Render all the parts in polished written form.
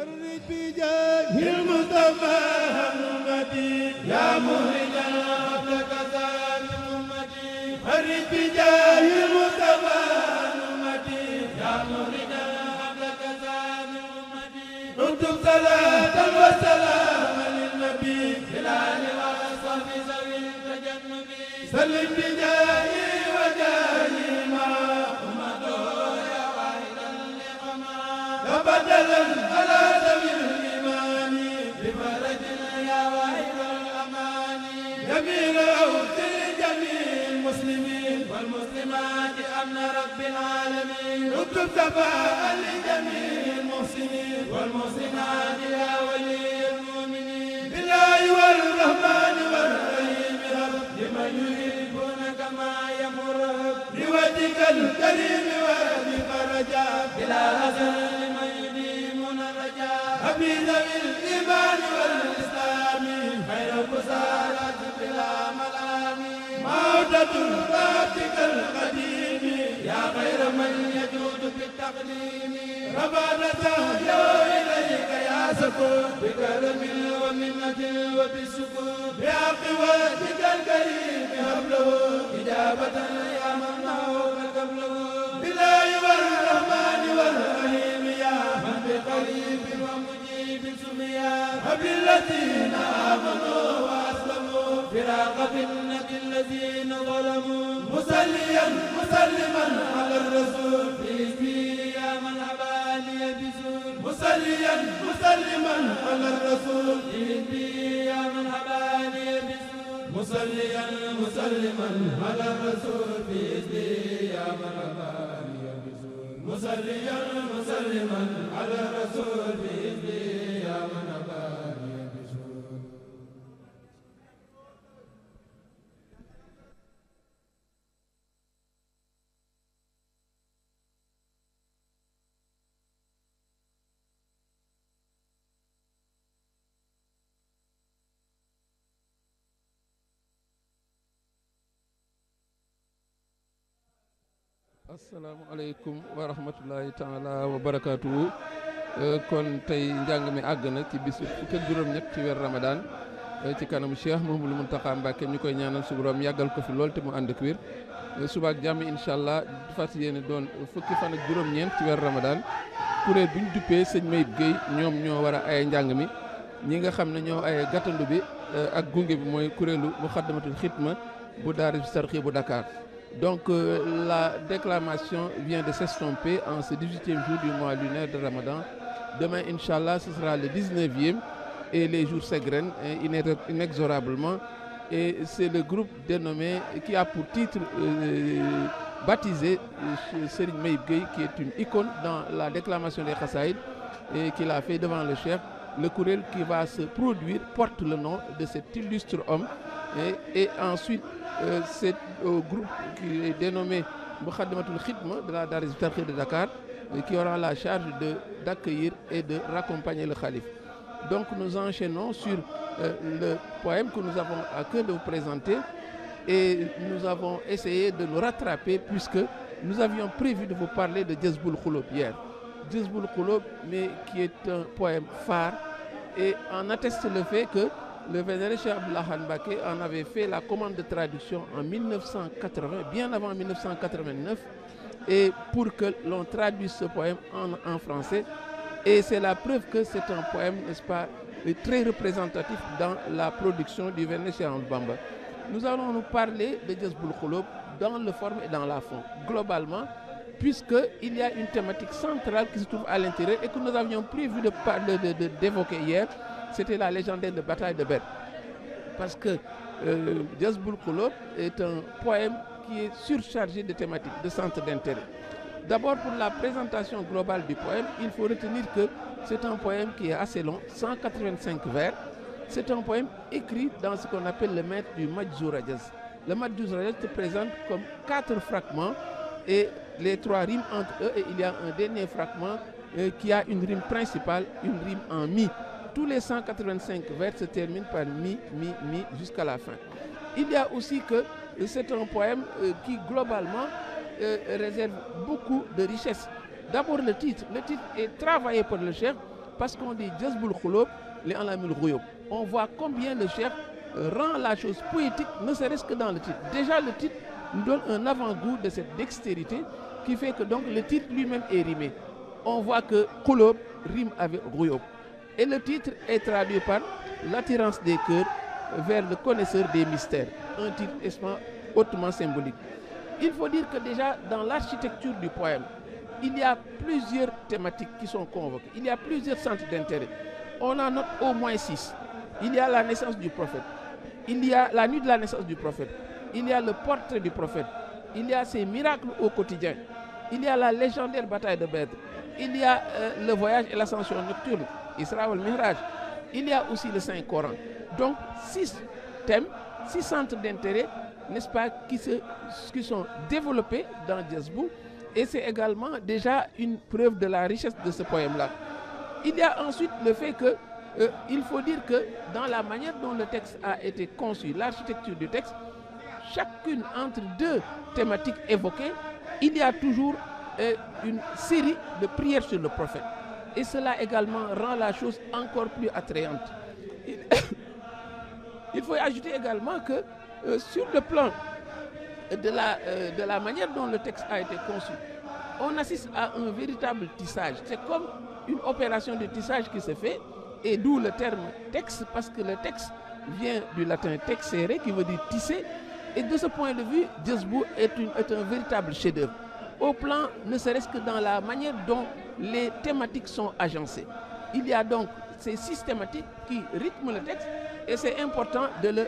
فرج بجاه المصطفى أمتي يا مهرجا قبلك ثاني أمتي فرج بجاه المصطفى أمتي يا مهرجا قبلك ثاني أمتي اكتب صلاة وسلاما للنبي بلال وصحب ذوي التجنب سلم بجاهي وجاهي مع أمته يا واحدا لقما بدلا على ذوي الإيمان بفرج يا واحد الأمان جميل أوصي جميع المسلمين والمسلمات أمن رب العالمين اكتب شفاء لجميع المحسنين والمحسنات يا ولي المؤمنين بالله والرحمن والرحيم رب لمن يحبون كما يمر بوجهك الكريم وبك رجاء بلا حزن أبي ذوي الإيمان والإسلام خير البصارات بلا ملام موتة ربك القديم يا خير من يجود بالتقديم ربنا يا إليك يا سكون بكرم ومنة وبالسكون بحق وجهك الكريم هبله إجابة يا من نهوك قبله بالله والرحمن والرحيم يا من بقريب الذين آمنوا وأسلموا فراق النبي الذين ظلموا مسليا مسلما على الرسول في اسمه يا من أباني بزول مسليا مسلما على الرسول في اسمه يا من أباني بزول مسليا مسلما على الرسول في اسمه يا من أباني بزول مسليا مسلما على الرسول في اسمه يا من asalaamaaleykum wa rahmatulahi taala wa barakaatu. kon tey njàng mi àgg na ci bisu fukk ak juróom-ñett ci weer Ramadan ci kanamu Cheikh Mouhamadou Mountakha Mbacké ñu koy ñaanal su borom yàggal ko fi lool te mu ànd ak wér. suba ak jàmm incha allah fas yéene doon fukki fan ak juróom-ñeent ci weer Ramadan kuréel bu ñu duppee sëñ Mayib Guèye ñoom ñoo war a aye njàng mi ñi nga xam ne ñoo aye gàttandu bi ak gunge bi mooy kuréelu Muxaddamatul Xidma bu Daara Sarxi bu Dakar. Donc la déclamation vient de s'estomper en ce 18e jour du mois lunaire de Ramadan. Demain, Inch'Allah, ce sera le 19e et les jours s'égrènent inexorablement. Et c'est le groupe dénommé qui a pour titre baptisé Serigne Mayib Guèye, qui est une icône dans la déclamation des Khassaïd et qu'il a fait devant le chef. Le courriel qui va se produire porte le nom de cet illustre homme. Et ensuite, c'est au groupe qui est dénommé Muxaddamatul Xidma de la Daara Sarxi de Dakar qui aura la charge d'accueillir et de raccompagner le khalife. Donc nous enchaînons sur le poème que nous avons à cœur de vous présenter et nous avons essayé de nous rattraper puisque nous avions prévu de vous parler de Jazboul Khouloub hier. Jazboul Khouloub, mais qui est un poème phare et en atteste le fait que le vénéré Cheikh Abdoul Ahad Mbacké en avait fait la commande de traduction en 1980, bien avant 1989, et pour que l'on traduise ce poème en français. Et c'est la preuve que c'est un poème, n'est-ce pas, très représentatif dans la production du vénéré Cheikh Ahmadou Bamba. Nous allons nous parler de Jazboul Khouloub dans le forme et dans la fond, globalement, puisqu'il y a une thématique centrale qui se trouve à l'intérieur et que nous avions prévu d'évoquer hier. C'était la légendaire de bataille de Badr. Parce que Jazboul Khouloub est un poème qui est surchargé de thématiques, de centres d'intérêt. D'abord, pour la présentation globale du poème, il faut retenir que c'est un poème qui est assez long, 185 vers. C'est un poème écrit dans ce qu'on appelle le maître du Majzour Rajaz. Le Majzour Rajaz se présente comme 4 fragments et les 3 riment entre eux et il y a un dernier fragment qui a une rime principale, une rime en mi. Tous les 185 vers se terminent par mi, mi, mi jusqu'à la fin. Il y a aussi que c'est un poème qui globalement réserve beaucoup de richesses. D'abord le titre est travaillé par le chef parce qu'on dit Jazbul Khoulob li Alamil Ghuyub. On voit combien le cheikh rend la chose poétique, ne serait-ce que dans le titre. Déjà le titre nous donne un avant-goût de cette dextérité qui fait que donc le titre lui-même est rimé. On voit que Khoulob rime avec Ghuyub. Et le titre est traduit par l'attirance des cœurs vers le connaisseur des mystères. Un titre hautement symbolique. Il faut dire que déjà dans l'architecture du poème, il y a plusieurs thématiques qui sont convoquées. Il y a plusieurs centres d'intérêt. On en note au moins 6. Il y a la naissance du prophète. Il y a la nuit de la naissance du prophète. Il y a le portrait du prophète. Il y a ses miracles au quotidien. Il y a la légendaire bataille de Badr. Il y a le voyage et l'ascension nocturne, Isra wal Mi'raj. Il y a aussi le Saint-Coran. Donc 6 thèmes, 6 centres d'intérêt, n'est-ce pas, qui sont développés dans Jazbou. Et c'est également déjà une preuve de la richesse de ce poème-là. Il y a ensuite le fait que il faut dire que dans la manière dont le texte a été conçu, l'architecture du texte, chacune entre 2 thématiques évoquées, il y a toujours une série de prières sur le prophète. Et cela également rend la chose encore plus attrayante. Il faut ajouter également que sur le plan de la manière dont le texte a été conçu, on assiste à un véritable tissage. C'est comme une opération de tissage qui se fait, et d'où le terme texte, parce que le texte vient du latin texere, qui veut dire tisser. Et de ce point de vue, Jazbou est un véritable chef-d'œuvre. Au plan, ne serait-ce que dans la manière dont les thématiques sont agencées. Il y a donc ces 6 thématiques qui rythment le texte, et c'est important de le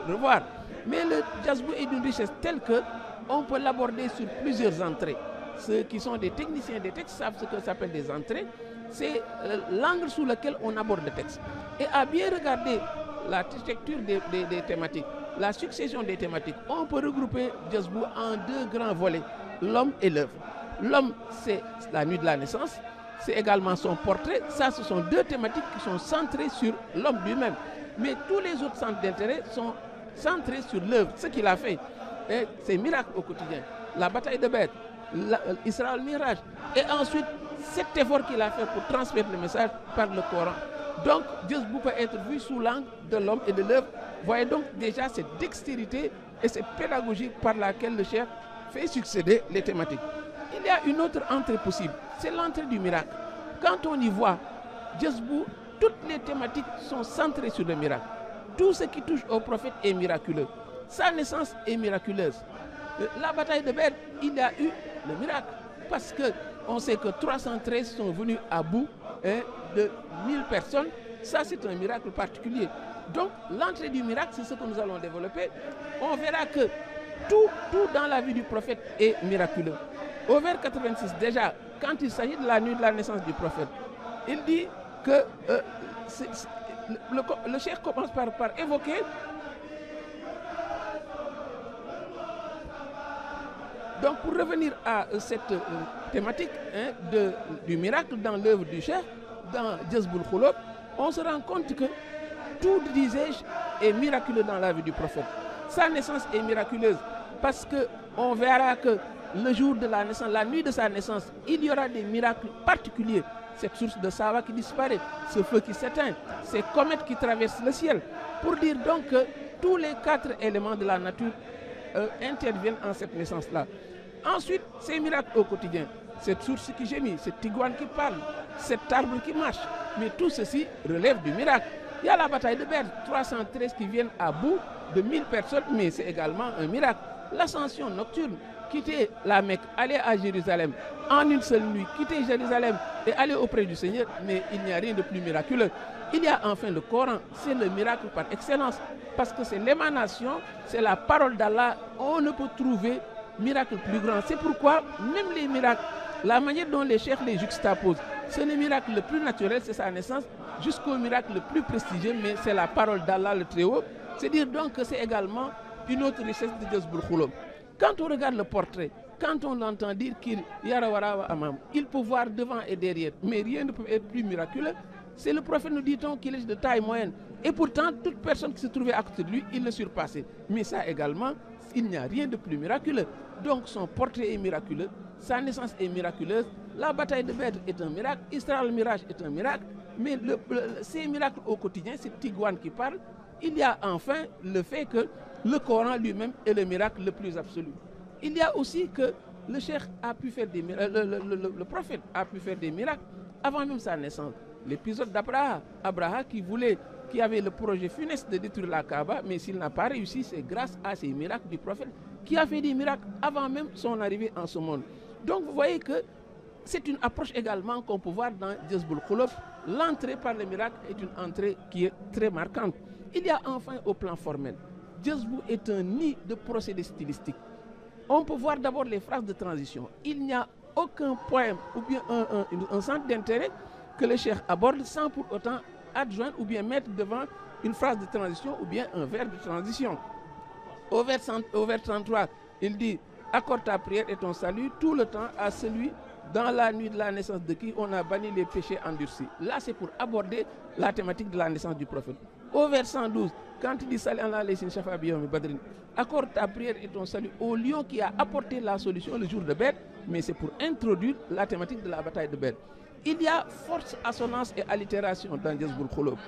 revoir. Mais le Jazbou est d'une richesse telle qu'on peut l'aborder sur plusieurs entrées. Ceux qui sont des techniciens des textes savent ce que s'appelle des entrées. C'est l'angle sous lequel on aborde le texte. Et à bien regarder l'architecture des thématiques, la succession des thématiques, on peut regrouper Jazbou en 2 grands volets, l'homme et l'œuvre. L'homme, c'est la nuit de la naissance, c'est également son portrait. Ça, ce sont 2 thématiques qui sont centrées sur l'homme lui-même. Mais tous les autres centres d'intérêt sont centrés sur l'œuvre, ce qu'il a fait. Et ses miracles au quotidien, la bataille de Badr, Isra wal Mi'raj, et ensuite cet effort qu'il a fait pour transmettre le message par le Coran. Donc Jazbou peut être vu sous l'angle de l'homme et de l'œuvre. Voyez donc déjà cette dextérité et cette pédagogie par laquelle le chef fait succéder les thématiques. Il y a une autre entrée possible, c'est l'entrée du miracle. Quand on y voit Jazbou, toutes les thématiques sont centrées sur le miracle. Tout ce qui touche au prophète est miraculeux. Sa naissance est miraculeuse. La bataille de Badr, il y a eu le miracle. Parce qu'on sait que 313 sont venus à bout de 1000 personnes. Ça, c'est un miracle particulier. Donc, l'entrée du miracle, c'est ce que nous allons développer. On verra que tout dans la vie du prophète est miraculeux. Au vers 86, déjà, quand il s'agit de la nuit de la naissance du prophète, il dit que le cheikh commence par évoquer donc pour revenir à cette thématique du miracle dans l'œuvre du cheikh, dans Jazbul Khoulob, on se rend compte que tout, disais-je, est miraculeux dans la vie du prophète. Sa naissance est miraculeuse parce qu'on verra que le jour de la naissance, la nuit de sa naissance, il y aura des miracles particuliers. Cette source de Sava qui disparaît, ce feu qui s'éteint, ces comètes qui traversent le ciel. Pour dire donc que tous les 4 éléments de la nature interviennent en cette naissance-là. Ensuite, ces miracles au quotidien, cette source qui gémit, cette iguane qui parle, cet arbre qui marche. Mais tout ceci relève du miracle. Il y a la bataille de Badr, 313 qui viennent à bout de 1000 personnes, mais c'est également un miracle. L'ascension nocturne, quitter la Mecque, aller à Jérusalem en une seule nuit, quitter Jérusalem et aller auprès du Seigneur, mais il n'y a rien de plus miraculeux. Il y a enfin le Coran, c'est le miracle par excellence, parce que c'est l'émanation, c'est la parole d'Allah, on ne peut trouver miracle plus grand. C'est pourquoi même les miracles, la manière dont les cheikhs les juxtaposent, c'est le miracle le plus naturel, c'est sa naissance, jusqu'au miracle le plus prestigieux, mais c'est la parole d'Allah le Très-Haut. C'est dire donc que c'est également une autre richesse de Jazbul Khoulob. Quand on regarde le portrait, quand on l'entend dire qu'il peut voir devant et derrière, mais rien ne peut être plus miraculeux. C'est le prophète, nous dit-on, qu'il est de taille moyenne. Et pourtant, toute personne qui se trouvait à côté de lui, il le surpassait. Mais ça également, il n'y a rien de plus miraculeux. Donc son portrait est miraculeux, sa naissance est miraculeuse, la bataille de Badr est un miracle, Isra wal Mi'raj est un miracle, Mais ces miracles au quotidien, c'est Tigouane qui parle. Il y a enfin le fait que le Coran lui-même est le miracle le plus absolu. Il y a aussi que le cheikh a pu faire des miracles, le prophète a pu faire des miracles avant même sa naissance. L'épisode d'Abraha, qui avait le projet funeste de détruire la Kaaba, mais s'il n'a pas réussi, c'est grâce à ces miracles du prophète qui a fait des miracles avant même son arrivée en ce monde. Donc vous voyez que c'est une approche également qu'on peut voir dans Jazboul Khoulob. L'entrée par les miracles est une entrée qui est très marquante. Il y a enfin au plan formel, Jazbou est un nid de procédés stylistiques. On peut voir d'abord les phrases de transition. Il n'y a aucun poème ou bien un centre d'intérêt que le cheikh aborde sans pour autant adjoindre ou bien mettre devant une phrase de transition ou bien un vers de transition. Au vers 33, il dit « Accorde ta prière et ton salut tout le temps à celui dans la nuit de la naissance de qui on a banni les péchés endurcis. » Là, c'est pour aborder la thématique de la naissance du prophète. Au vers 112, quand il dit « Salih Allah alayhi shafa biyomi badrin » accorde ta prière et ton salut au lion qui a apporté la solution le jour de Badr, mais c'est pour introduire la thématique de la bataille de Badr. Il y a force, assonance et allitération dans Jazboul Khoulob,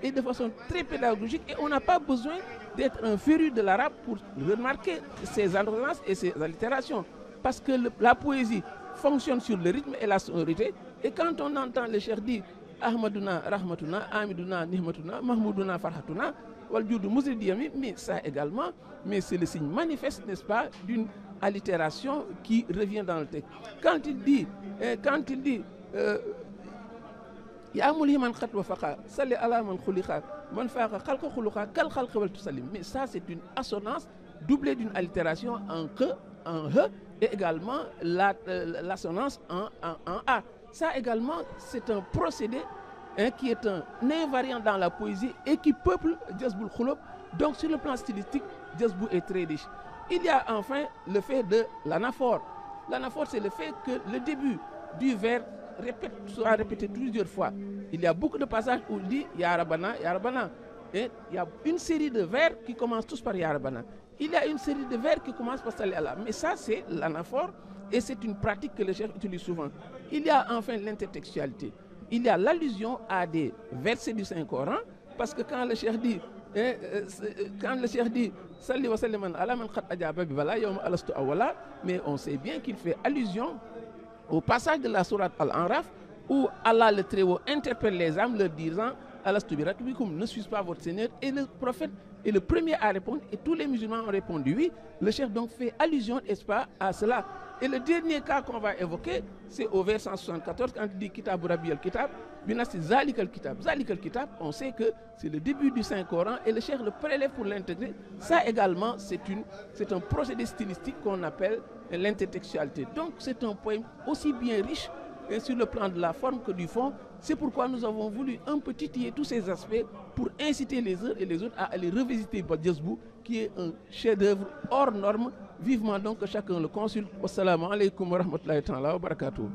et de façon très pédagogique, et on n'a pas besoin d'être un féru de l'arabe pour remarquer ces assonances et ces allitérations, parce que la poésie fonctionne sur le rythme et la sonorité, et quand on entend le cheikh dire Ahmadouna Rahmatouna, Amidouna Nihmatouna, Mahmoudouna Farhatouna, Waljoudou Mouzidiyami, mais ça également, mais c'est le signe manifeste, n'est-ce pas, d'une allitération qui revient dans le texte. Quand il dit Ya mulhiman khat wa faqa salli ala man khuliqa man faqa khalqa khuluqa kal khalqa wal tusallim. Mais ça c'est une assonance doublée d'une allitération en que, en he, et également l'assonance en a. Ça également c'est un procédé qui est un invariant dans la poésie et qui peuple Jazboul Khoulob. Donc sur le plan stylistique, Jazbou est très riche. Il y a enfin le fait de l'anaphore. L'anaphore, c'est le fait que le début du vers soit répété plusieurs fois. Il y a beaucoup de passages où il dit Ya Rabbana, Ya Rabbana. Et il y a une série de vers qui commencent tous par Ya Rabbana. Il y a une série de vers qui commencent par Salih Allah. Mais ça, c'est l'anaphore et c'est une pratique que le cheikh utilise souvent. Il y a enfin l'intertextualité. Il y a l'allusion à des versets du Saint-Coran, parce que quand le cheikh dit Salli wa salliman ala man khat ajaba bi wala yawma alastu awwala, mais on sait bien qu'il fait allusion au passage de la sourate Al-Anraf où Allah le Très-Haut interpelle les âmes leur disant Alastu bi rabbikum, ne suis-je pas votre Seigneur? Et le prophète est le premier à répondre et tous les musulmans ont répondu oui. Le chef donc fait allusion, n'est-ce pas, à cela. Et le dernier cas qu'on va évoquer, c'est au vers 174 quand il dit Kitab Rabbi al-Kitab, binasi Zalik al-Kitab. Zalik al-Kitab, on sait que c'est le début du Saint-Coran et le cheikh le prélève pour l'intégrer. Ça également, c'est un procédé stylistique qu'on appelle l'intertextualité. Donc c'est un poème aussi bien riche et sur le plan de la forme que du fond. C'est pourquoi nous avons voulu un peu titiller tous ces aspects pour inciter les uns et les autres à aller revisiter Jazbou, qui est un chef-d'œuvre hors norme. Vivement donc que chacun le consulte. Wassalamu alaikum wa rahmatullahi wa barakatuh.